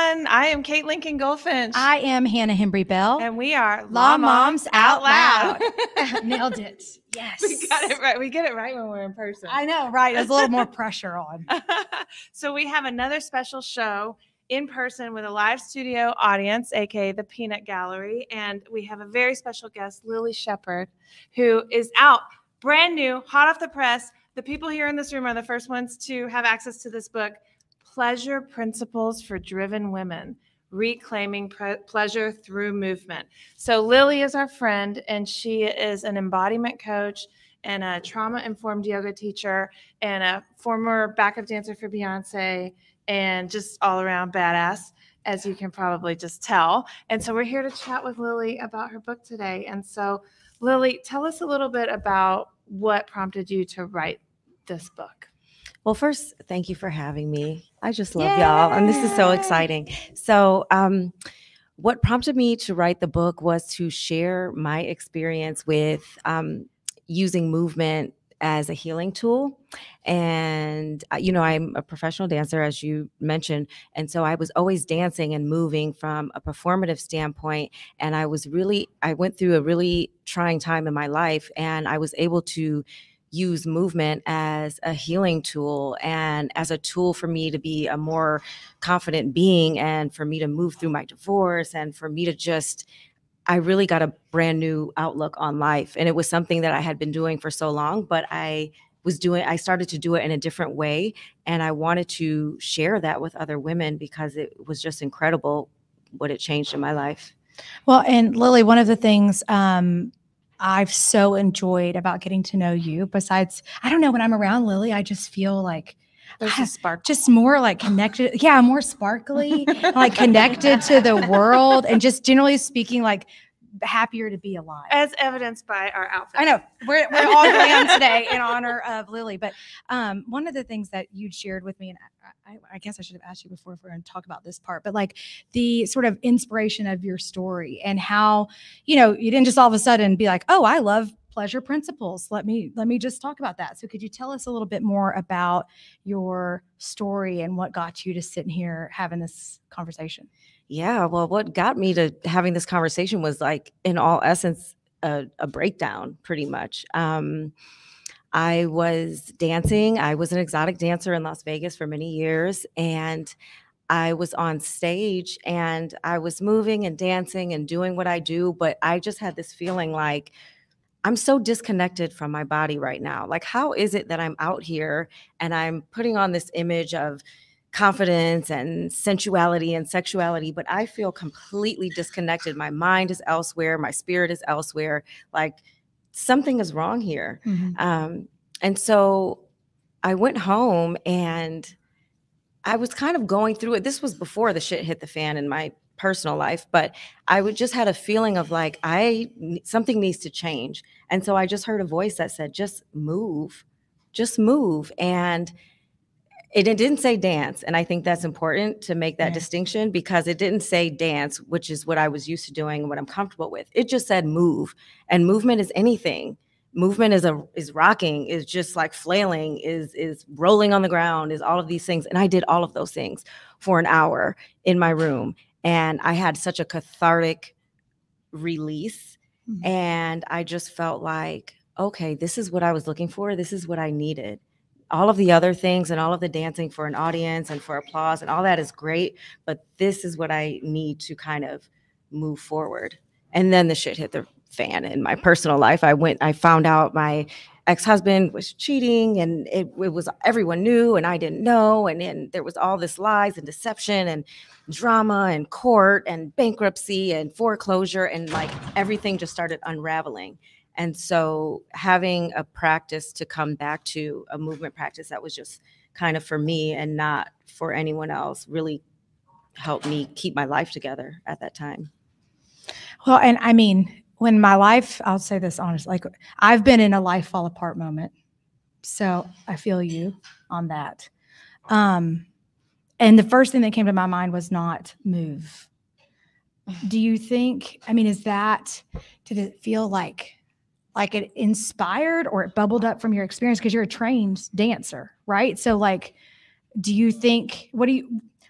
everyone. I am Kate Lincoln Goldfinch. I am Hannah Hembry Bell. And we are Law Moms Out Loud. Nailed it. Yes. We got it right. We get it right when we're in person. I know, right? There's a little more pressure on. So we have another special show in person with a live studio audience, aka the Peanut Gallery. And we have a very special guest, Lily Shepard, who is out brand new, hot off the press. The people here in this room are the first ones to have access to this book, Pleasure Principles for Driven Women, Reclaiming Pleasure Through Movement. So Lily is our friend, and she is an embodiment coach and a trauma-informed yoga teacher and a former backup dancer for Beyonce and just all-around badass, as you can probably just tell. And so we're here to chat with Lily about her book today. And so, Lily, tell us a little bit about what prompted you to write this book. Well, first, thank you for having me. I just love y'all, and this is so exciting. So what prompted me to write the book was to share my experience with using movement as a healing tool. And, you know, I'm a professional dancer, as you mentioned. And so I was always dancing and moving from a performative standpoint. And I went through a really trying time in my life, and I was able to use movement as a healing tool and as a tool for me to be a more confident being and for me to move through my divorce and for me to I really got a brand new outlook on life. And it was something that I had been doing for so long, but I started to do it in a different way. And I wanted to share that with other women because it was just incredible what it changed in my life. Well, and Lily, one of the things I've so enjoyed about getting to know you, besides, I don't know, when I'm around Lily, I just feel like there's a spark, just more like connected. Yeah, more sparkly, like connected to the world, and just generally speaking, like happier to be alive. As evidenced by our outfits. I know we're all glam today in honor of Lily. But one of the things that you'd shared with me, and I guess I should have asked you before if we're going to talk about this part, but like the sort of inspiration of your story and how, you know, you didn't just all of a sudden be like, oh, I love pleasure principles. Let me just talk about that. So could you tell us a little bit more about your story and what got you to sit here having this conversation? Yeah, well, what got me to having this conversation was, like, in all essence, a breakdown, pretty much. I was dancing. I was an exotic dancer in Las Vegas for many years, and I was on stage, and I was moving and dancing and doing what I do, but I just had this feeling like, I'm so disconnected from my body right now. Like, how is it that I'm out here and I'm putting on this image of confidence and sensuality and sexuality, but I feel completely disconnected. My mind is elsewhere. My spirit is elsewhere. Like, something is wrong here. Mm-hmm. And so I went home and I was kind of going through it. This was before the shit hit the fan in my personal life, but I just had a feeling of like, something needs to change. And so I just heard a voice that said, just move. And it didn't say dance. And I think that's important to make that distinction, because it didn't say dance, which is what I was used to doing and what I'm comfortable with. It just said move. And movement is anything. Movement is rocking, is just like flailing, is rolling on the ground, is all of these things. And I did all of those things for an hour in my room. And I had such a cathartic release. Mm-hmm. And I just felt like, okay, this is what I was looking for. This is what I needed. All of the other things and all of the dancing for an audience and for applause and all that is great, but this is what I need to kind of move forward. And then the shit hit the fan in my personal life. I found out my ex-husband was cheating, and it was, everyone knew and I didn't know. And then there was all this lies and deception and drama and court and bankruptcy and foreclosure, and like everything just started unraveling. And so having a practice to come back to, a movement practice that was just kind of for me and not for anyone else, really helped me keep my life together at that time. Well, and I mean, when my life, I'll say this honestly, like I've been in a life fall apart moment. So I feel you on that. And the first thing that came to my mind was not move. Do you think, I mean, did it feel like it inspired or it bubbled up from your experience? Because you're a trained dancer, right? So like, do you think, what do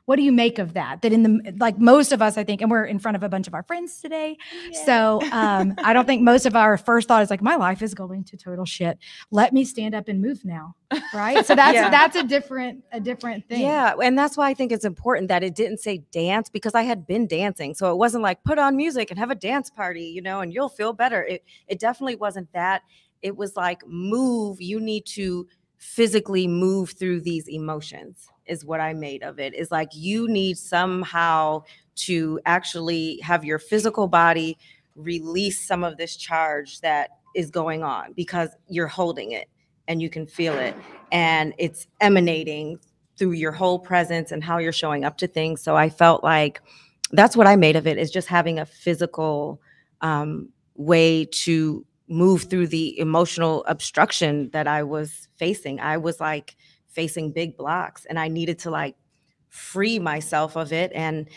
What do you make of that? That in the, like most of us, I think, and we're in front of a bunch of our friends today. Yeah. So I don't think most of our first thought is like, my life is going to total shit. Let me stand up and move now. Right. So that's a different thing. Yeah. And that's why I think it's important that it didn't say dance, because I had been dancing. So it wasn't like put on music and have a dance party, you know, and you'll feel better. It definitely wasn't that. It was like, move. You need to physically move through these emotions is what I made of it. Is like, you need somehow to actually have your physical body release some of this charge that is going on, because you're holding it and you can feel it, and it's emanating through your whole presence and how you're showing up to things. So I felt like that's what I made of it, is just having a physical way to move through the emotional obstruction that I was facing. I was like facing big blocks, and I needed to like free myself of it. And,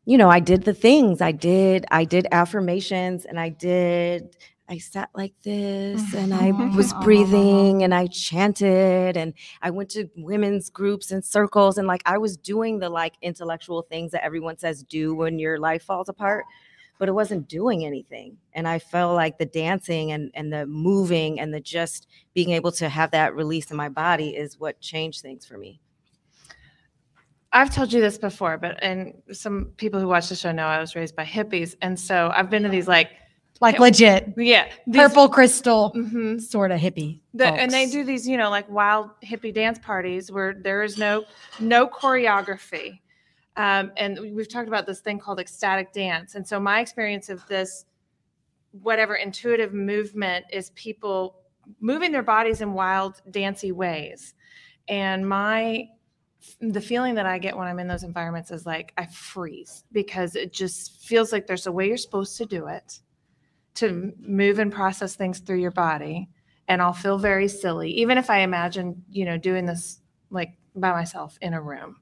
you know, I did the things I did affirmations, and I sat like this, and I was breathing, and I chanted, and I went to women's groups and circles, and like I was doing the like intellectual things that everyone says do when your life falls apart, but it wasn't doing anything. And I felt like the dancing and the moving and the just being able to have that release in my body is what changed things for me. I've told you this before, and some people who watch the show know I was raised by hippies. And so I've been to these like legit, purple crystal sort of hippie. And they do these, you know, like wild hippie dance parties where there is no choreography. And we've talked about this thing called ecstatic dance. And so my experience of this, whatever intuitive movement, is people moving their bodies in wild, dancey ways. And the feeling that I get when I'm in those environments is like I freeze, because it just feels like there's a way you're supposed to do it, to move and process things through your body. And I'll feel very silly, even if I imagine, you know, doing this like by myself in a room.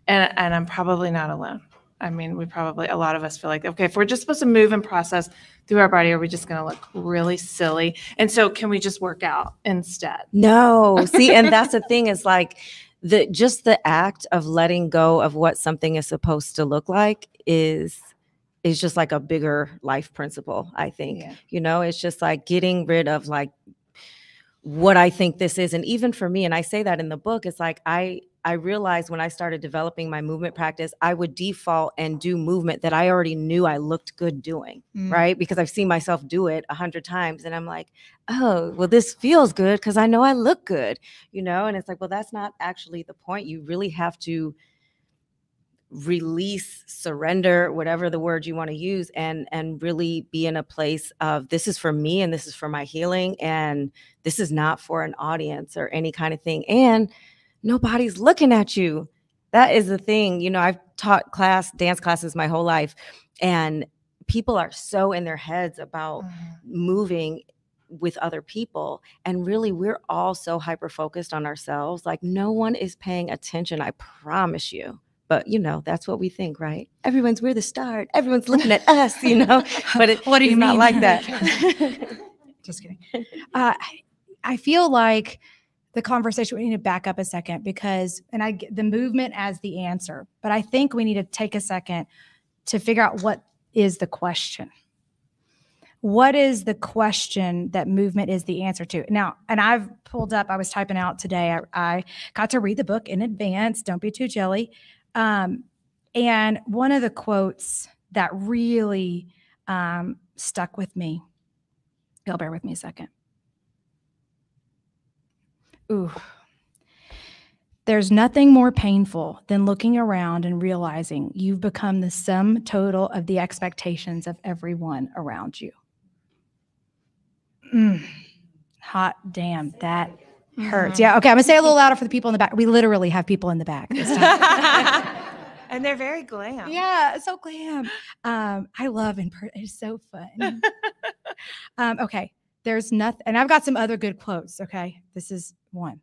And I'm probably not alone. I mean, a lot of us feel like, okay, if we're just supposed to move and process through our body, are we just going to look really silly? And so can we just work out instead? No. See, and that's the thing, is like the act of letting go of what something is supposed to look like is just like a bigger life principle, I think. Yeah. You know, it's just like getting rid of like what I think this is. And even for me, and I say that in the book, it's like I realized when I started developing my movement practice, I would default and do movement that I already knew I looked good doing, right? Because I've seen myself do it 100 times. And I'm like, oh, well, this feels good because I know I look good, you know? And it's like, well, that's not actually the point. You really have to release, surrender, whatever the word you want to use, and really be in a place of, this is for me and this is for my healing, and this is not for an audience or any kind of thing. And nobody's looking at you. That is the thing. You know, I've taught dance classes my whole life, and people are so in their heads about moving with other people. And really, we're all so hyper-focused on ourselves. Like, no one is paying attention, I promise you. But, you know, that's what we think, right? We're the star. Everyone's looking at us, you know? But what do you mean? Not like that. Just kidding. I feel like the conversation, we need to back up a second, because, and I get the movement as the answer, but I think we need to take a second to figure out what is the question. What is the question that movement is the answer to? Now, and I've pulled up, I was typing out today, I got to read the book in advance. Don't be too jelly. And one of the quotes that really stuck with me, you'll bear with me a second. Ooh. There's nothing more painful than looking around and realizing you've become the sum total of the expectations of everyone around you. Hot damn, that hurts. Yeah, okay, I'm going to say it a little louder for the people in the back. We literally have people in the back this time. And they're very glam. Yeah, so glam. I love it's so fun. Okay, there's nothing, and I've got some other good quotes, okay? This is one.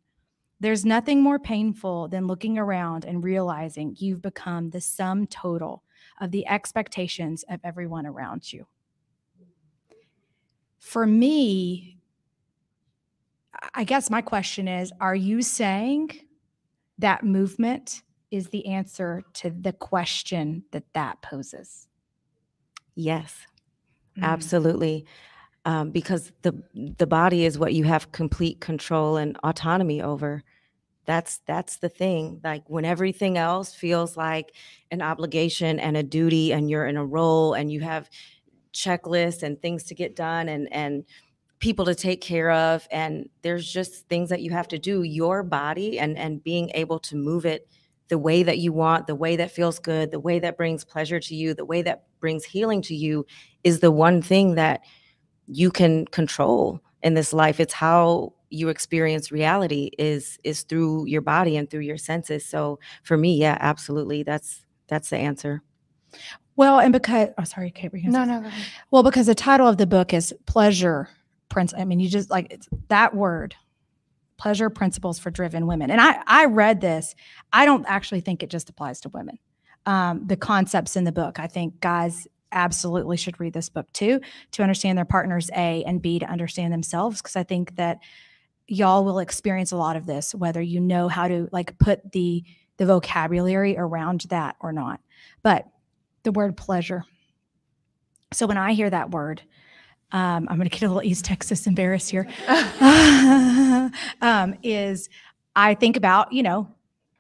There's nothing more painful than looking around and realizing you've become the sum total of the expectations of everyone around you. For me, I guess my question is, are you saying that movement is the answer to the question that poses. Yes, absolutely. Because the body is what you have complete control and autonomy over. That's the thing. Like when everything else feels like an obligation and a duty, and you're in a role and you have checklists and things to get done and people to take care of, and there's just things that you have to do, your body and being able to move it the way that you want, the way that feels good, the way that brings pleasure to you, the way that brings healing to you, is the one thing that you can control in this life. It's how you experience reality is through your body and through your senses. So for me, yeah, absolutely. That's the answer. Well, and because, sorry, Kate, were you gonna say No, go ahead. Well, because the title of the book is Pleasure Principles. I mean, you just like it's that word, Pleasure Principles for Driven Women. And I read this. I don't actually think it just applies to women. The concepts in the book, I think guys absolutely should read this book too, to understand their partners, A, and B, to understand themselves. Because I think that y'all will experience a lot of this, whether you know how to like put the vocabulary around that or not. But the word pleasure. So when I hear that word, I'm going to get a little East Texas embarrassed here, is I think about,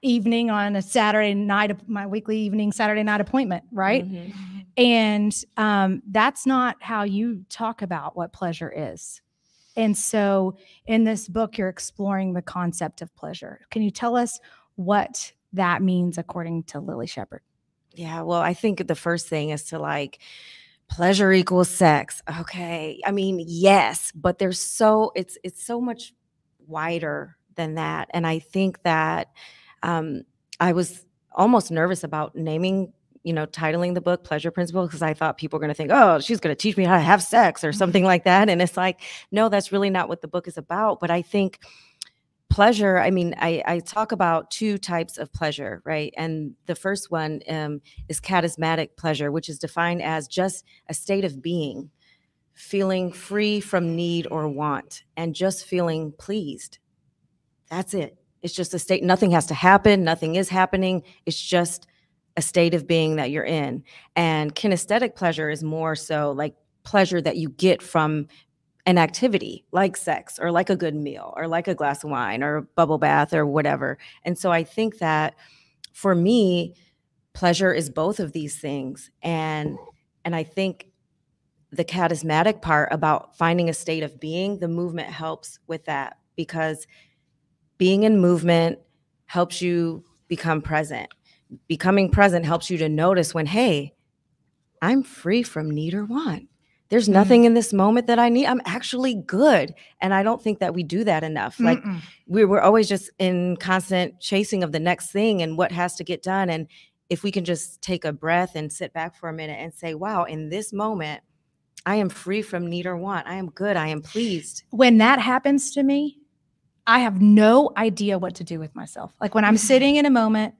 evening on a Saturday night, my weekly evening Saturday night appointment, right? Mm-hmm. And that's not how you talk about what pleasure is. And so in this book, you're exploring the concept of pleasure. Can you tell us what that means according to Lily Shepard? Yeah, well, I think the first thing is to like, pleasure equals sex. Okay. I mean, yes, but it's so much wider than that. And I think that I was almost nervous about naming, titling the book Pleasure Principle, because I thought people were going to think, oh, she's going to teach me how to have sex or something like that. And it's like, no, that's really not what the book is about. But I think pleasure, I mean, I talk about two types of pleasure, right? And the first one is charismatic pleasure, which is defined as just a state of being, feeling free from need or want, and just feeling pleased. That's it. It's just a state. Nothing has to happen. Nothing is happening. It's just a state of being that you're in. And kinesthetic pleasure is more so like pleasure that you get from an activity like sex or like a good meal or like a glass of wine or a bubble bath or whatever. And so I think that for me, pleasure is both of these things. And I think the charismatic part about finding a state of being, the movement helps with that, because being in movement helps you become present. Becoming present helps you to notice when, hey, I'm free from need or want. There's nothing in this moment that I need. I'm actually good. And I don't think that we do that enough. Like we're always just in constant chasing of the next thing and what has to get done. And if we can just take a breath and sit back for a minute and say, wow, in this moment, I am free from need or want. I am good. I am pleased. When that happens to me, I have no idea what to do with myself. Like when I'm sitting in a moment,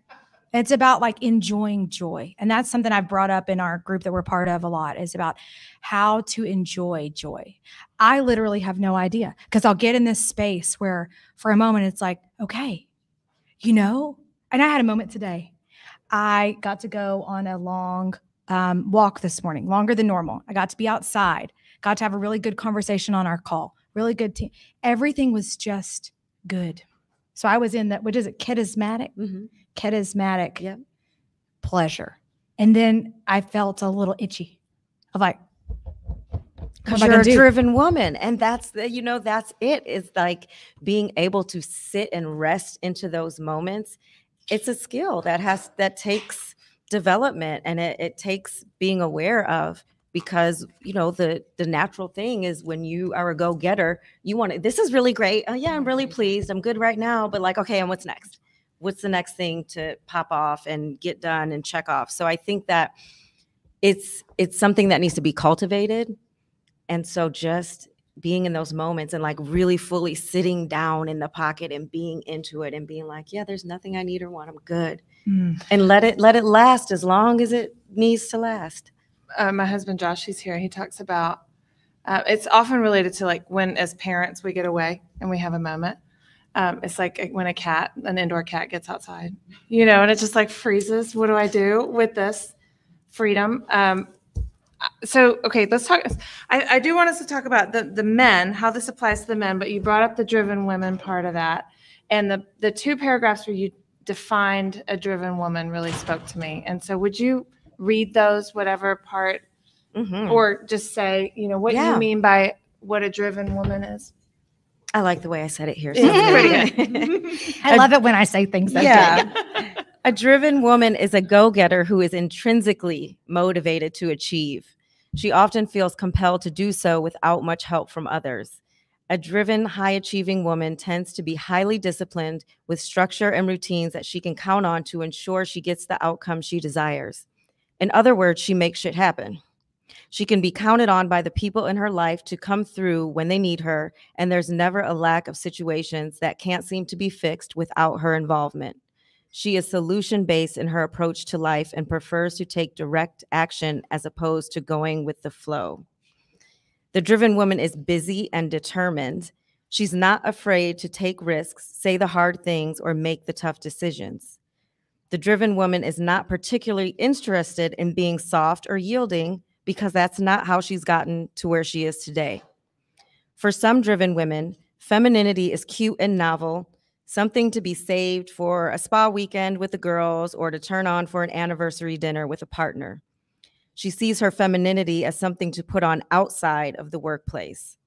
it's about like enjoying joy. And that's something I've brought up in our group that we're part of a lot, is about how to enjoy joy. I literally have no idea, because I'll get in this space where for a moment it's like, okay, and I had a moment today. I got to go on a long walk this morning, longer than normal. I got to be outside, got to have a really good conversation on our call, really good team. Everything was just good. So I was in that, what is it, charismatic? Mm-hmm. Charismatic pleasure. And then I felt a little itchy of like, because you're a driven woman. And that's that's it, is like being able to sit and rest into those moments. It's a skill that takes development, and it takes being aware of, because the natural thing is when you are a go-getter, you want to, this is really great. Oh yeah, I'm really pleased. I'm good right now. But like, okay, and what's next? What's the next thing to pop off and get done and check off? So I think that it's something that needs to be cultivated. And so just being in those moments and like really fully sitting down in the pocket and being into it and being like, yeah, there's nothing I need or want. I'm good. And let it last as long as it needs to last. My husband, Josh, he's here. He talks about, it's often related to like when as parents we get away and we have a moment. It's like when an indoor cat gets outside, and it just like freezes. What do I do with this freedom? Okay, let's talk. I do want us to talk about the men, how this applies to the men, but you brought up the driven women part of that. And the 2 paragraphs where you defined a driven woman really spoke to me. And so would you read those, whatever part, or just say, what you mean by what a driven woman is? I like the way I said it here. It's pretty good. I love it when I say things that big. A driven woman is a go-getter who is intrinsically motivated to achieve. She often feels compelled to do so without much help from others. A driven, high-achieving woman tends to be highly disciplined with structure and routines that she can count on to ensure she gets the outcome she desires. In other words, she makes shit happen. She can be counted on by the people in her life to come through when they need her, and there's never a lack of situations that can't seem to be fixed without her involvement. She is solution-based in her approach to life and prefers to take direct action as opposed to going with the flow. The driven woman is busy and determined. She's not afraid to take risks, say the hard things, or make the tough decisions. The driven woman is not particularly interested in being soft or yielding because that's not how she's gotten to where she is today. For some driven women, femininity is cute and novel, something to be saved for a spa weekend with the girls or to turn on for an anniversary dinner with a partner. She sees her femininity as something to put on outside of the workplace.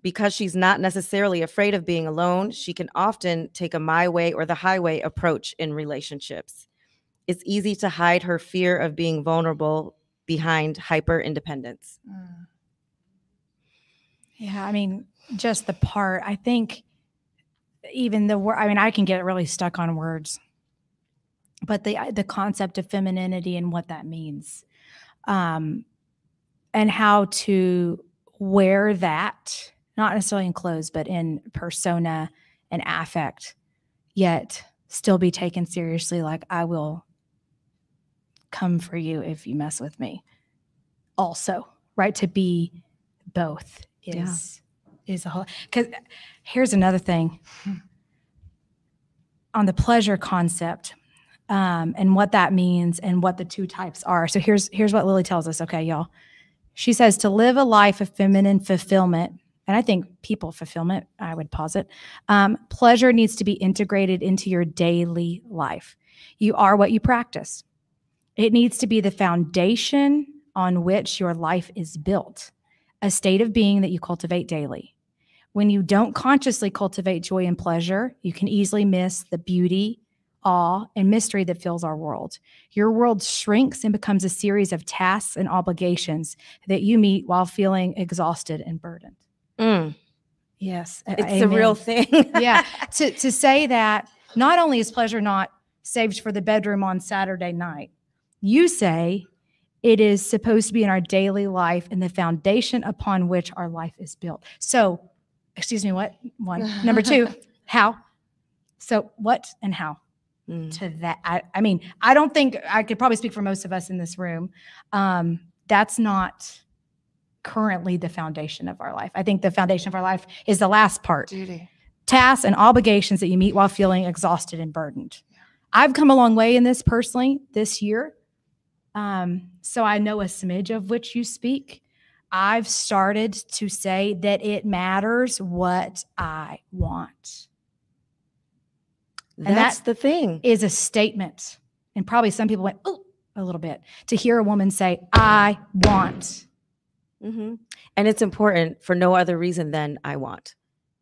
Because she's not necessarily afraid of being alone, she can often take a my way or the highway approach in relationships. It's easy to hide her fear of being vulnerable behind hyper independence. Yeah, I mean, just the part, I think even the word, I mean, I can get really stuck on words, but the concept of femininity and what that means, and how to wear that, not necessarily in clothes, but in persona and affect, yet still be taken seriously. Like, I will come for you if you mess with me. Also, right? To be both is a whole, because here's another thing on the pleasure concept, and what that means and what the 2 types are. So here's what Lily tells us. Okay, y'all. She says to live a life of feminine fulfillment, and I think people fulfillment, I would posit, pleasure needs to be integrated into your daily life. You are what you practice. It needs to be the foundation on which your life is built, a state of being that you cultivate daily. When you don't consciously cultivate joy and pleasure, you can easily miss the beauty, awe, and mystery that fills our world. Your world shrinks and becomes a series of tasks and obligations that you meet while feeling exhausted and burdened. Yes. It's a real thing. Yeah. To say that not only is pleasure not saved for the bedroom on Saturday night, you say it is supposed to be in our daily life and the foundation upon which our life is built. So, excuse me, what? 1. Number 2, how? So what and how? To that? I mean, I don't think I could probably speak for most of us in this room. That's not currently the foundation of our life. I think the foundation of our life is the last part. Duty. Tasks and obligations that you meet while feeling exhausted and burdened. I've come a long way in this personally this year. So I know a smidge of which you speak. I've started to say that it matters what I want. That's the thing. Is a statement. And probably some people went, oh, a little bit, to hear a woman say, I want. And it's important for no other reason than I want.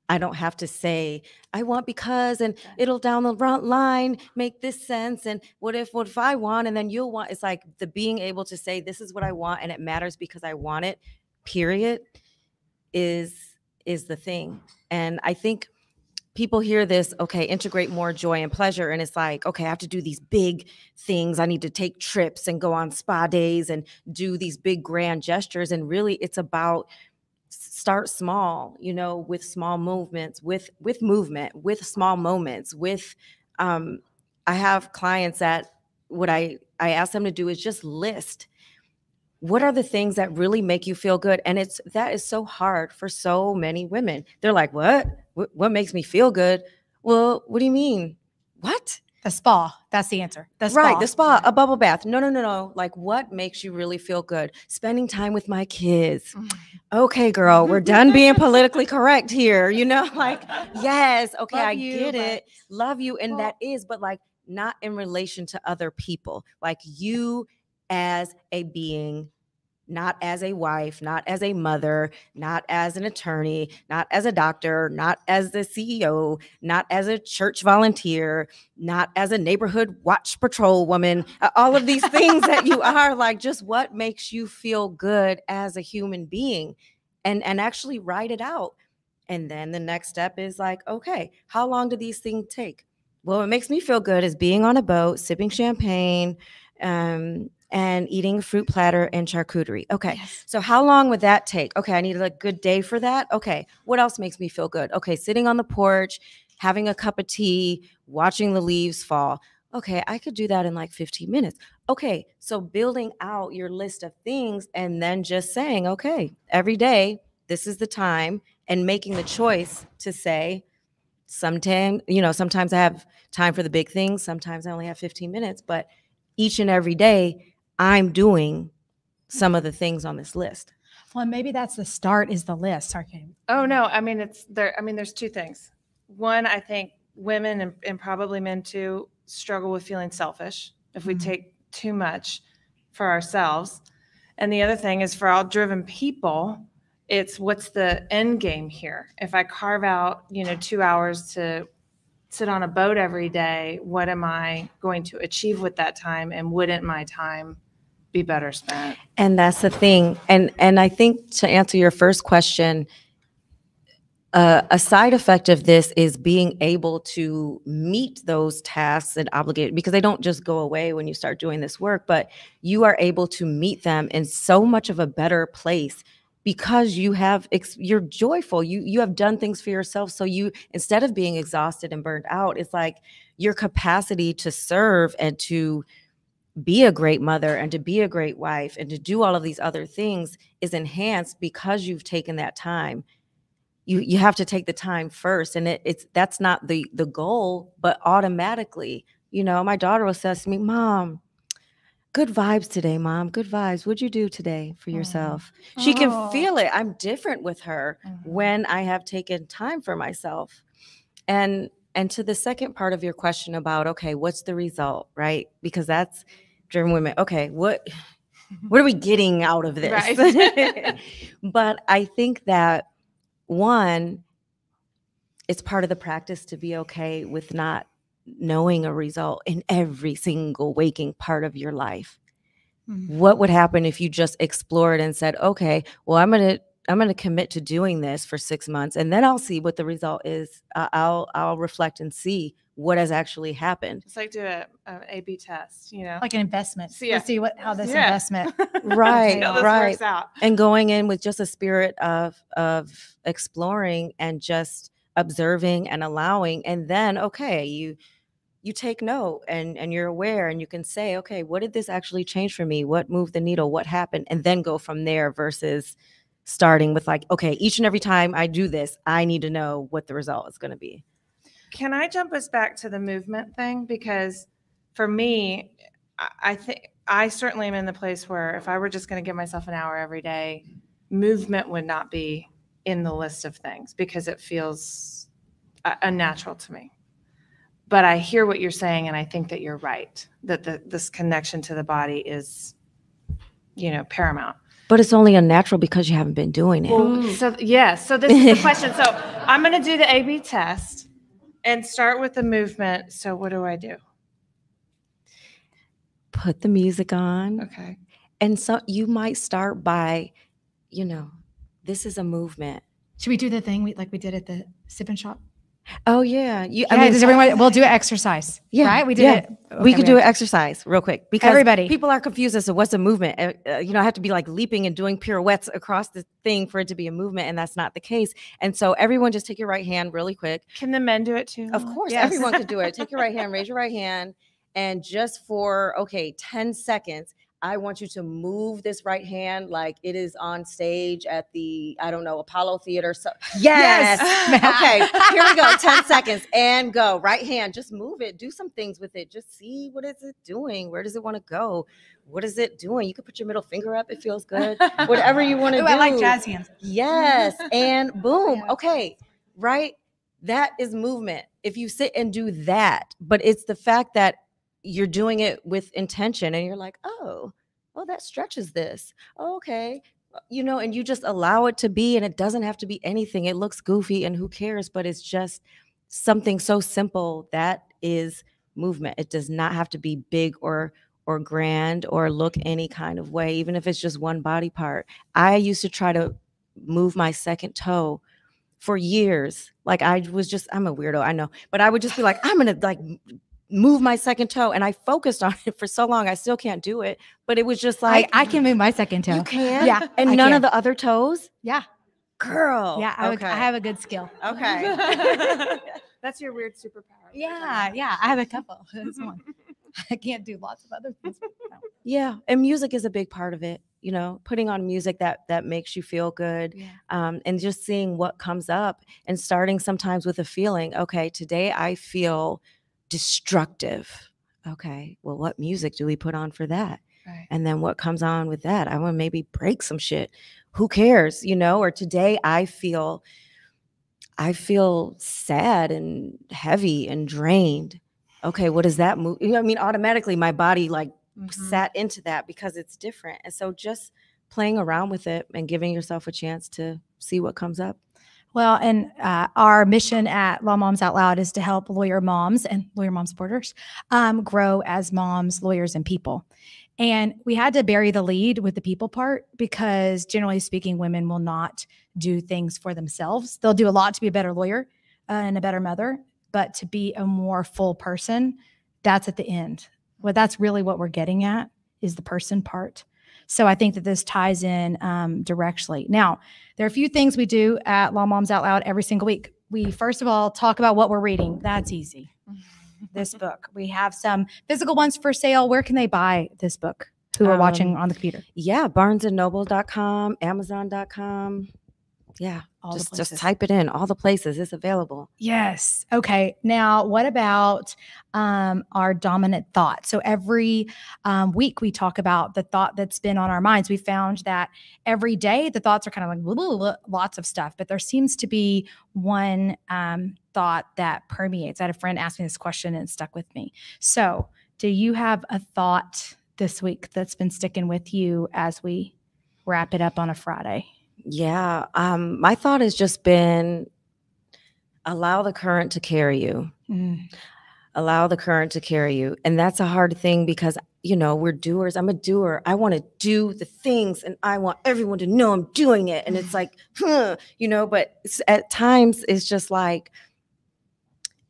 I don't have to say, I want because, and it'll down the line make this sense. And what if I want, and then you'll want. It's like the being able to say, this is what I want, and it matters because I want it, period, is the thing. And I think people hear this, okay, integrate more joy and pleasure. And it's like, okay, I have to do these big things. I need to take trips and go on spa days and do these big grand gestures. And really it's about start small, with small movements, with movement, with small moments, with, I have clients that what I ask them to do is just list what are the things that really make you feel good. And that is so hard for so many women. They're like, what makes me feel good? Well, what do you mean? What? The spa. That's the answer. The spa. Right, the spa, a bubble bath. No. Like, what makes you really feel good? Spending time with my kids. Okay, girl, we're done being politically correct here. Like, yes, okay, Love I you, get but- it. Love you. And Well- that is, but like, not in relation to other people. Like, you as a being, not as a wife, not as a mother, not as an attorney, not as a doctor, not as the CEO, not as a church volunteer, not as a neighborhood watch patrol woman, all of these things that you are, like, just what makes you feel good as a human being, and actually write it out. And then the next step is like, okay, how long do these things take? Well, what makes me feel good is being on a boat, sipping champagne, and eating a fruit platter and charcuterie. Okay. Yes. So how long would that take? Okay. I need a good day for that. Okay. What else makes me feel good? Okay. Sitting on the porch, having a cup of tea, watching the leaves fall. Okay. I could do that in like 15 minutes. Okay. So building out your list of things and then just saying, okay, every day, this is the time, and making the choice to say, sometimes I have time for the big things. Sometimes I only have 15 minutes, but each and every day, I'm doing some of the things on this list. Well, maybe that's the start, is the list. Sorry, Katie. Oh no, I mean it's there. I mean, there's two things. One, I think women and probably men too struggle with feeling selfish if we take too much for ourselves. And the other thing is, for all driven people, it's what's the end game here? If I carve out, 2 hours to sit on a boat every day, what am I going to achieve with that time? And wouldn't my time be better spent? And that's the thing. And I think, to answer your first question, a side effect of this is being able to meet those tasks and obligate, because they don't just go away when you start doing this work, but you are able to meet them in so much of a better place because you're joyful. You have done things for yourself. So you, instead of being exhausted and burned out, it's like your capacity to serve and to be a great mother and to be a great wife and to do all of these other things is enhanced because you've taken that time. You have to take the time first, and that's not the goal, but automatically, my daughter will say to me, "Mom, good vibes today, Mom. Good vibes. What'd you do today for yourself?" She can feel it. I'm different with her when I have taken time for myself. And to the second part of your question about, okay, what's the result, right? Because that's driven women. Okay, what are we getting out of this? Right. But I think that, one, it's part of the practice to be okay with not knowing a result in every single waking part of your life. What would happen if you just explored and said, okay, well, I'm going to commit to doing this for 6 months, and then I'll see what the result is. I'll reflect and see what has actually happened. It's like do a A/B test, Like an investment. So, yeah. Let's see how this Yeah. investment. Right, See how this right. works out. And going in with just a spirit of exploring and just observing and allowing, and then, okay, you take note and you're aware, and you can say, okay, what did this actually change for me? What moved the needle? What happened? And then go from there, versus starting with like, okay, each and every time I do this, I need to know what the result is going to be. Can I jump us back to the movement thing? Because for me, I think I certainly am in the place where if I were just going to give myself an hour every day, movement would not be in the list of things because it feels unnatural to me. But I hear what you're saying, and I think that you're right, that this connection to the body is, paramount. But it's only unnatural because you haven't been doing it. Well, so this is the question. So I'm going to do the A/B test and start with the movement. So what do I do? Put the music on. Okay. And so you might start by, this is a movement. Should we do the thing we did at the sip and shop? Oh yeah. Does everyone? We'll do an exercise. Yeah. Right. We did yeah. it. Okay, we could do an exercise real quick, because Everybody. people are confused as to what's a movement. I have to be like leaping and doing pirouettes across the thing for it to be a movement, and that's not the case. And so everyone, just take your right hand really quick. Can the men do it too? Of course, Yes. everyone could do it. Take your right hand, raise your right hand, and just for 10 seconds, I want you to move this right hand like it is on stage at the, I don't know, Apollo Theater. So yes. Okay, here we go. 10 seconds and go. Right hand, just move it. Do some things with it. Just see, what is it doing? Where does it want to go? What is it doing? You can put your middle finger up. It feels good. Whatever you want to do. I like jazz hands. Yes. And boom. Yeah. Okay. Right. That is movement. If you sit and do that, but it's the fact that you're doing it with intention and you're like, oh, that stretches this. Oh, okay. And you just allow it to be, and it doesn't have to be anything. It looks goofy and who cares, but it's just something so simple that is movement. It does not have to be big or grand or look any kind of way, even if it's just one body part. I used to try to move my second toe for years. Like I'm a weirdo, I know, but I would just be like, I'm going to like move my second toe. And I focused on it for so long. I still can't do it, but it was just like, I can move my second toe. You can? Yeah. And I none can. of the other toes? Yeah. Girl. Yeah. I have a good skill. Okay. That's your weird superpower. Yeah. Yeah. I have a couple. That's one. I can't do lots of other things. No. Yeah. And music is a big part of it. Putting on music that makes you feel good. Yeah. And just seeing what comes up and starting sometimes with a feeling. Okay, today I feel destructive. Okay, well, what music do we put on for that? Right. And then what comes on with that? I want to maybe break some shit. Who cares? Or today I feel sad and heavy and drained. Okay, what does that move? Automatically my body sat into that because it's different. And so just playing around with it and giving yourself a chance to see what comes up. Well, and our mission at Law Moms Out Loud is to help lawyer moms and lawyer mom supporters grow as moms, lawyers, and people. And we had to bury the lead with the people part because generally speaking, women will not do things for themselves. They'll do a lot to be a better lawyer and a better mother, but to be a more full person, that's at the end. Well, that's really what we're getting at is the person part. So I think that this ties in directly. Now, there are a few things we do at Law Moms Out Loud every single week. We, first of all, talk about what we're reading. That's easy. This book. We have some physical ones for sale. Where can they buy this book who are watching on the computer? Yeah, barnesandnoble.com, amazon.com. Yeah, just type it in. All the places. It's available. Yes. Okay. Now, what about our dominant thought? So every week we talk about the thought that's been on our minds. We found that every day the thoughts are kind of like blah, blah, blah, lots of stuff, but there seems to be one thought that permeates. I had a friend ask me this question and it stuck with me. So do you have a thought this week that's been sticking with you as we wrap it up on a Friday? Yeah. My thought has just been allow the current to carry you. Allow the current to carry you. And that's a hard thing because, we're doers. I'm a doer. I want to do the things and I want everyone to know I'm doing it. And it's like, but at times it's just like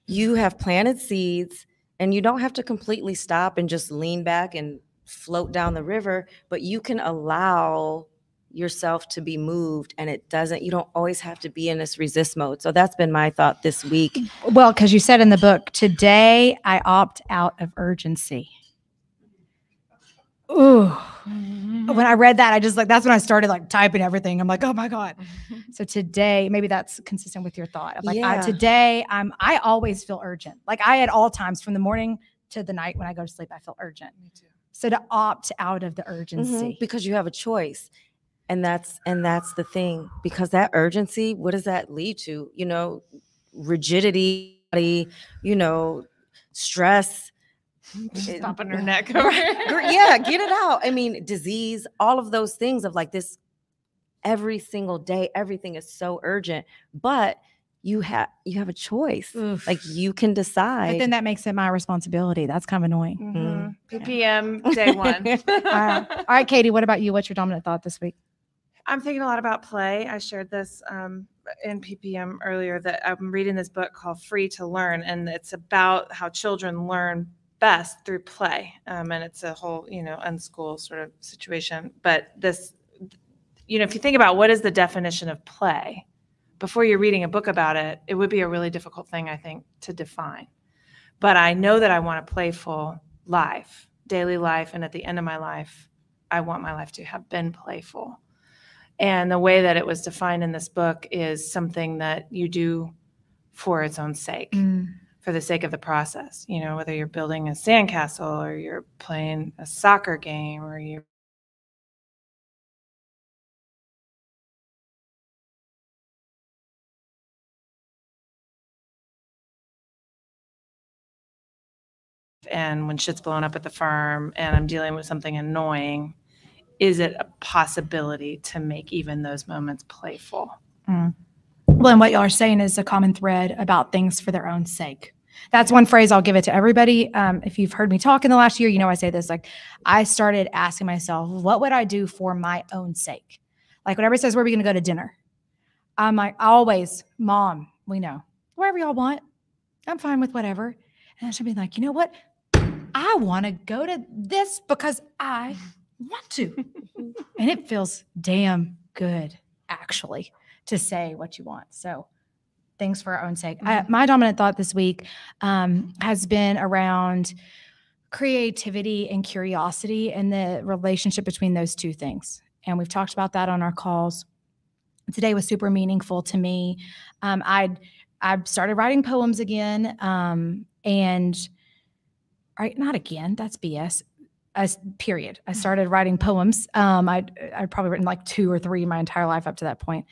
you have planted seeds and you don't have to completely stop and just lean back and float down the river, but you can allow yourself to be moved, and you don't always have to be in this resist mode. So that's been my thought this week. Well, because you said in the book, today I opt out of urgency. Ooh. When I read that, that's when I started typing everything. I'm like, oh my God. So today, maybe that's consistent with your thought of today I always feel urgent. I at all times from the morning to the night when I go to sleep, I feel urgent. Me too. So to opt out of the urgency. Because you have a choice. And that's the thing, because that urgency, what does that lead to? Rigidity, stress. Stomping her neck. Yeah, get it out. I mean, disease, all of those things of this every single day, everything is so urgent, but you have a choice. Oof. You can decide. But then that makes it my responsibility. That's kind of annoying. PPM day one. All right, Katie, what about you? What's your dominant thought this week? I'm thinking a lot about play. I shared this in PPM earlier that I'm reading this book called Free to Learn, and it's about how children learn best through play. And it's a whole, unschool sort of situation. But this, if you think about what is the definition of play, before you're reading a book about it, it would be a really difficult thing, I think, to define. But I know that I want a playful life, daily life, and at the end of my life, I want my life to have been playful. And the way that it was defined in this book is something that you do for its own sake, for the sake of the process. You know, whether you're building a sandcastle or you're playing a soccer game or you're and when shit's blowing up at the firm and I'm dealing with something annoying, is it a possibility to make even those moments playful? Well, and what y'all are saying is a common thread about things for their own sake. That's one phrase I'll give it to everybody. If you've heard me talk in the last year, you know I say this, like, I started asking myself, what would I do for my own sake? Like when everybody says, where are we going to go to dinner? I'm like, always, Mom, we know. Wherever y'all want. I'm fine with whatever. And I should be like, you know what? I want to go to this because I want to. And it feels damn good, actually, to say what you want. So things for our own sake. My dominant thought this week has been around creativity and curiosity and the relationship between those two things. And we've talked about that on our calls. Today was super meaningful to me. I started writing poems again, and not again, that's BS. Period. I started writing poems. I'd probably written like 2 or 3 my entire life up to that point.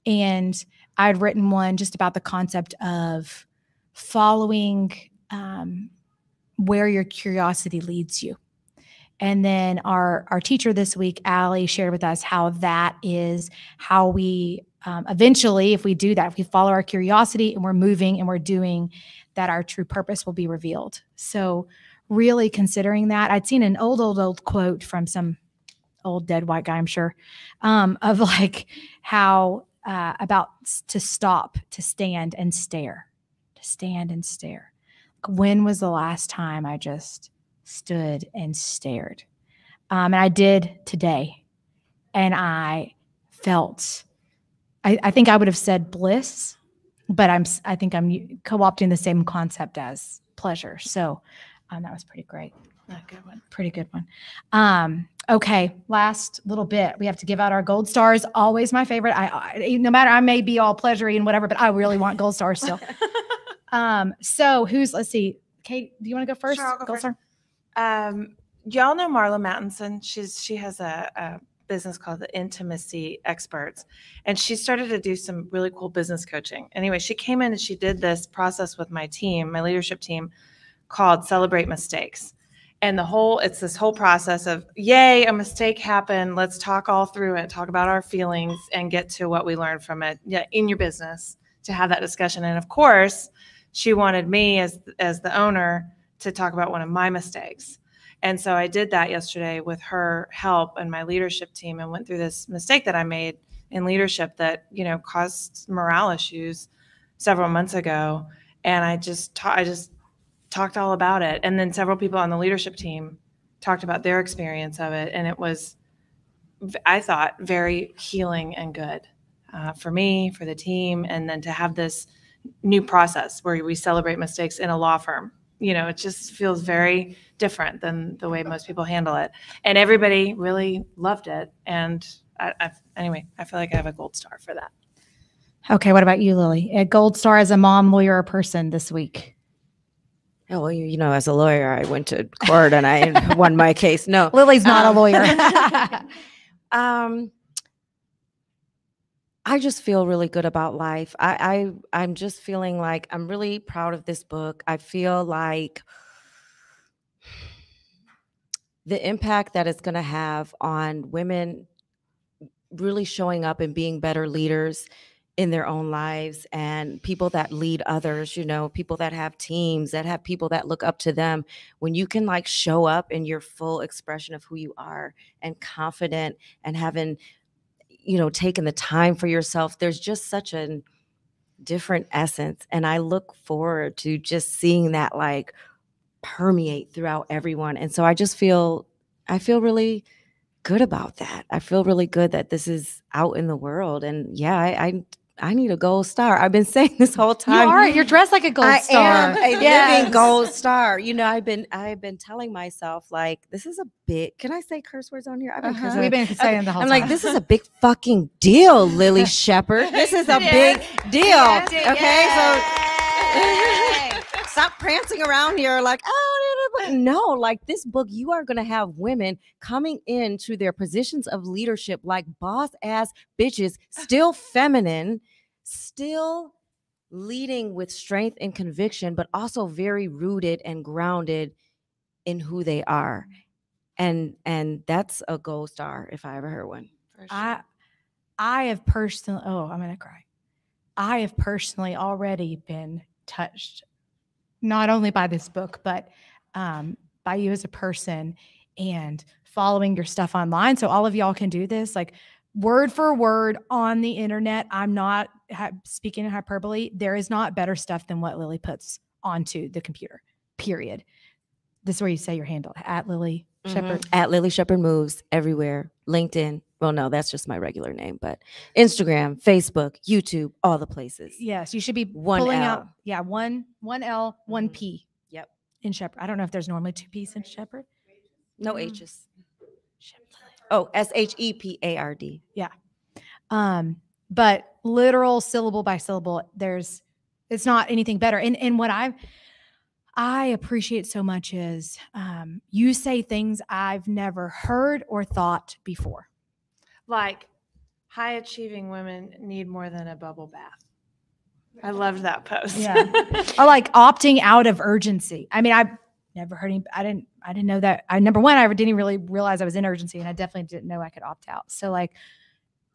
And I'd written one just about the concept of following where your curiosity leads you. And then our teacher this week, Allie, shared with us how that is how we eventually, if we do that, if we follow our curiosity and we're moving and we're doing, that our true purpose will be revealed. So really considering that, I'd seen an old quote from some old dead white guy, I'm sure, of like how about to stop, to stand and stare, When was the last time I just stood and stared? And I did today. And I felt, I think I would have said bliss, but I think I'm co-opting the same concept as pleasure. So that was pretty great. A good one. Pretty good one. Okay, last little bit. We have to give out our gold stars. Always my favorite. I no matter, I may be all pleasury and whatever, but I really want gold stars still. So let's see. Kate, do you want to go first? Sure, I'll go gold first. star. Y'all know Marla Mattinson. She has a business called the Intimacy Experts, and she started to do some really cool business coaching. Anyway, she came in and she did this process with my team, my leadership team, called Celebrate Mistakes. And it's this whole process of, yay, a mistake happened. Let's talk all through it, talk about our feelings and get to what we learned from it in your business, to have that discussion. And of course, she wanted me as the owner to talk about one of my mistakes. And so I did that yesterday with her help and my leadership team, and went through this mistake that I made in leadership that, caused morale issues several months ago. And I just talked all about it. And then several people on the leadership team talked about their experience of it. And it was, I thought, very healing and good for me, for the team. And then to have this new process where we celebrate mistakes in a law firm, it just feels very different than the way most people handle it. And everybody really loved it. And anyway, I feel like I have a gold star for that. Okay, what about you, Lily? A gold star as a mom, lawyer, or person this week? Oh, well, as a lawyer, I went to court and I won my case. No, Lily's not a lawyer. I just feel really good about life. I'm just feeling like I'm really proud of this book. I feel like the impact that it's going to have on women really showing up and being better leaders in their own lives, and people that lead others, people that have teams, that have people that look up to them. When you can show up in your full expression of who you are and confident and having, taken the time for yourself, there's just such a different essence. And I look forward to just seeing that permeate throughout everyone. And so I feel really good about that. I feel really good that this is out in the world. And yeah, I need a gold star. I've been saying this whole You time. are. You're dressed like a gold I star. am a Yes. living gold star. You know, I've been telling myself, like, this is a big, can I say curse words on here? I've been cursing. We've been saying the whole I'm time. like, this is a big fucking deal, Lily Shepard. This is a big deal. Yes, Okay, yes. so stop prancing around here like, oh, no, like this book, you are going to have women coming into their positions of leadership like boss ass bitches, still feminine, still leading with strength and conviction, but also very rooted and grounded in who they are. And that's a gold star if I ever heard one. For sure. I have personally, I'm going to cry. I have personally already been touched, not only by this book, but by you as a person and following your stuff online. So all of y'all can do this, like word for word on the internet. I'm not speaking in hyperbole. There is not better stuff than what Lily puts onto the computer, period. This is where you say your handle, at Lily Shepard. At Lily Shepard Moves, everywhere. LinkedIn. Well, no, that's just my regular name, but Instagram, Facebook, YouTube, all the places. Yes, you should be One pulling L. out. Yeah, one L, one P. Yep. In Shepard. I don't know if there's normally 2 P's in Shepard. No H's. Oh, SHEPARD. But literal syllable by syllable, it's not anything better. And what I appreciate so much is you say things I've never heard or thought before. Like, high achieving women need more than a bubble bath. I loved that post. Yeah. Or like opting out of urgency. I mean, I've never heard I didn't know that. Number one, I didn't really realize I was in urgency, and I definitely didn't know I could opt out. So like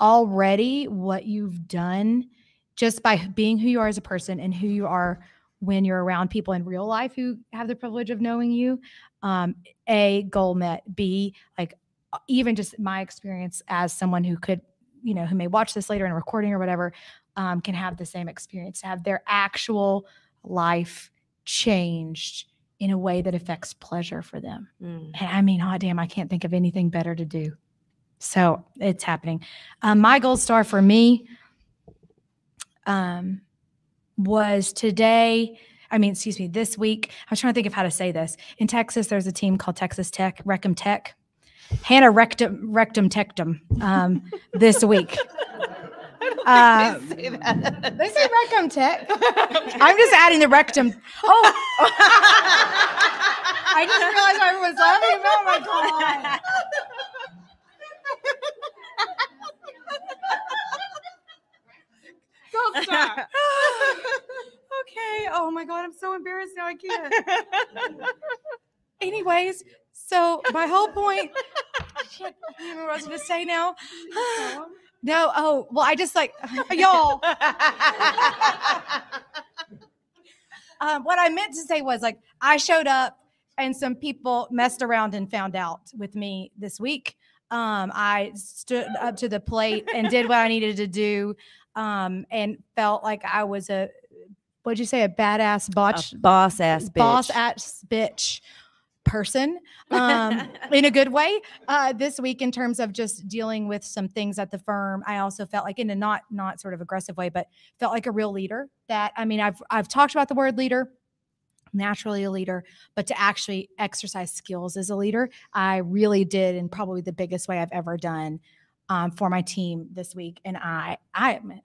already what you've done just by being who you are as a person and who you are when you're around people in real life who have the privilege of knowing you, A, goal met, B, like even just my experience as someone who could, who may watch this later in a recording or whatever, can have the same experience, to have their actual life changed in a way that affects pleasure for them. And I mean, oh damn, I can't think of anything better to do. So it's happening. My gold star for me was this week. I was trying to think of how to say this. In Texas, there's a team called Texas Tech, Rectum Tech. Hannah rectum techtum this week. I don't think they say that. They say rectum tech. I'm just adding the rectum. Oh, I just realized why everyone's laughing. Oh my god. Gold star. Okay. Oh my god, I'm so embarrassed now. I can't. Anyways, so my whole point. Shit, I don't remember what I was going to say now. No. Oh, well, I just like y'all. What I meant to say was like I showed up and some people messed around and found out with me this week. I stood up to the plate and did what I needed to do, and felt like I was a badass Boss ass bitch person in a good way this week in terms of just dealing with some things at the firm. I also felt like in a not sort of aggressive way, but felt like a real leader. That I mean, I've talked about the word leader, naturally a leader, but to actually exercise skills as a leader, I really did in probably the biggest way I've ever done for my team this week. And I'm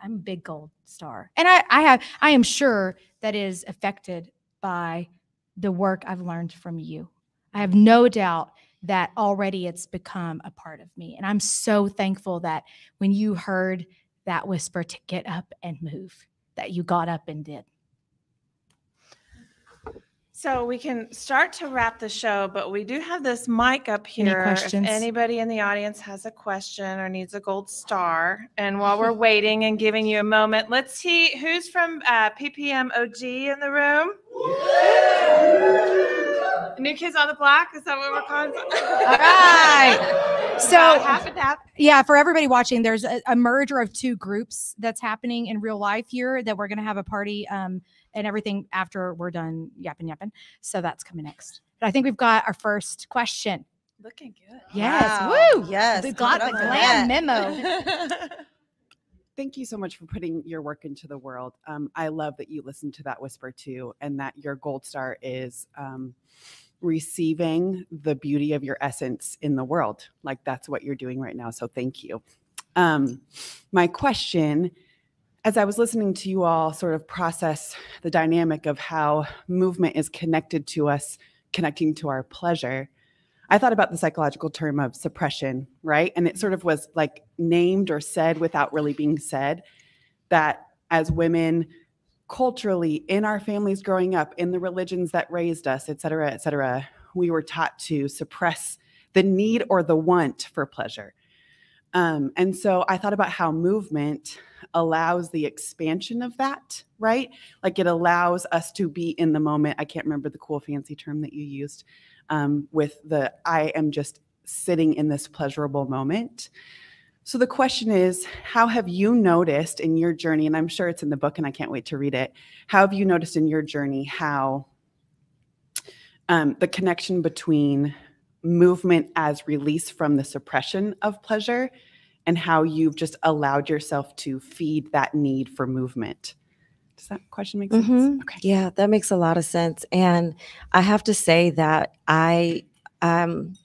a big gold star, and I am sure that is affected by the work I've learned from you. I have no doubt that already it's become a part of me. And I'm so thankful that when you heard that whisper to get up and move, that you got up and did. So we can start to wrap the show, but we do have this mic up here. Any questions? If anybody in the audience has a question or needs a gold star. And while we're waiting and giving you a moment, let's see who's from PPM OG in the room. New Kids on the Block? Is that what we're calling? All right. So half and half. Yeah, for everybody watching, there's a merger of two groups that's happening in real life here that we're going to have a party and everything after we're done yapping. So that's coming next. But I think we've got our first question. Looking good. Yes. Wow. Woo. Yes. We got the glam memo. thank you so much for putting your work into the world. I love that you listen to that whisper too, and that your gold star is receiving the beauty of your essence in the world. Like that's what you're doing right now. So thank you. My question, as I was listening to you all sort of process the dynamic of how movement is connected to us, connecting to our pleasure, I thought about the psychological term of suppression, right? And it sort of was like named or said without really being said, that as women, culturally, in our families growing up, in the religions that raised us, et cetera, we were taught to suppress the need or the want for pleasure. And so I thought about how movement allows the expansion of that, right? Like it allows us to be in the moment. I can't remember the cool fancy term that you used with the, I am just sitting in this pleasurable moment. So the question is, how have you noticed in your journey, and I'm sure it's in the book and I can't wait to read it, how have you noticed in your journey how the connection between movement as release from the suppression of pleasure and how you've just allowed yourself to feed that need for movement? Does that question make sense? Mm-hmm. Okay. Yeah, that makes a lot of sense. And I have to say that I'm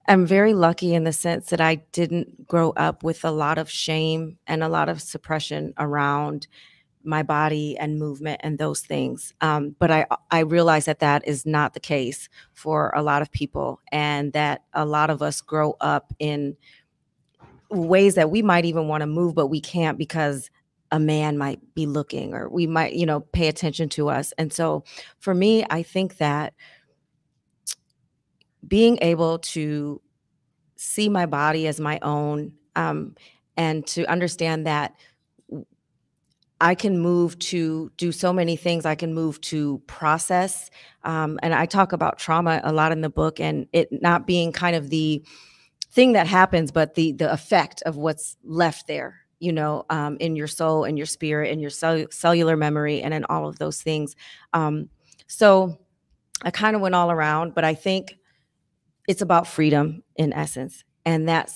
very lucky in the sense that I didn't grow up with a lot of shame and a lot of suppression around my body and movement and those things. But I realize that that is not the case for a lot of people, and that a lot of us grow up in ways that we might even want to move, but we can't because a man might be looking, or we might, pay attention to us. And so for me, I think that being able to see my body as my own, and to understand that I can move to do so many things. I can move to process. And I talk about trauma a lot in the book, and it not being kind of the thing that happens, but the effect of what's left there, in your soul and your spirit and your cellular memory and in all of those things. So I kind of went all around, but I think it's about freedom in essence. And that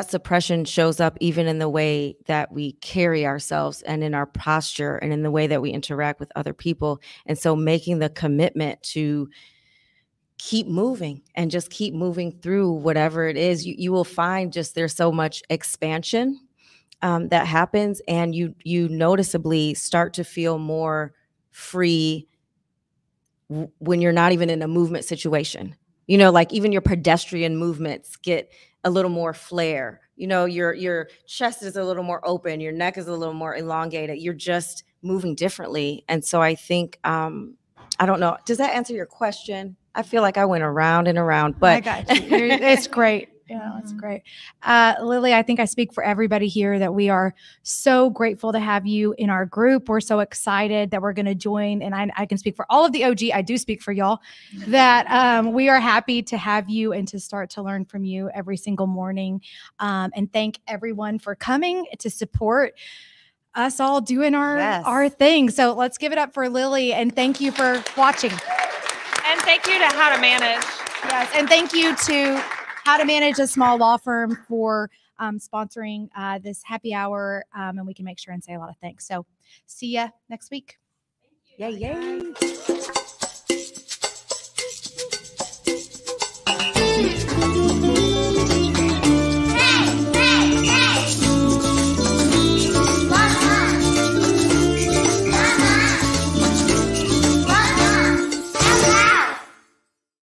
suppression shows up even in the way that we carry ourselves and in our posture and in the way that we interact with other people. And so making the commitment to keep moving and just keep moving through whatever it is, you will find just there's so much expansion that happens, and you noticeably start to feel more free when you're not even in a movement situation. Like even your pedestrian movements get a little more flair. Your chest is a little more open, your neck is a little more elongated. You're just moving differently. And so I think, I don't know, does that answer your question? I feel like I went around and around, but I got you. It's great. Yeah, that's great. Lily, I think I speak for everybody here that we are so grateful to have you in our group. We're so excited that we're going to join. And I can speak for all of the OG. I do speak for y'all that we are happy to have you and to start to learn from you every single morning. And thank everyone for coming to support us all doing our thing. So let's give it up for Lily, and thank you for watching. And thank you to How to Manage. Yes, and thank you to How to Manage a Small Law Firm for sponsoring this happy hour, and we can make sure and say a lot of thanks. So see ya next week. Yay.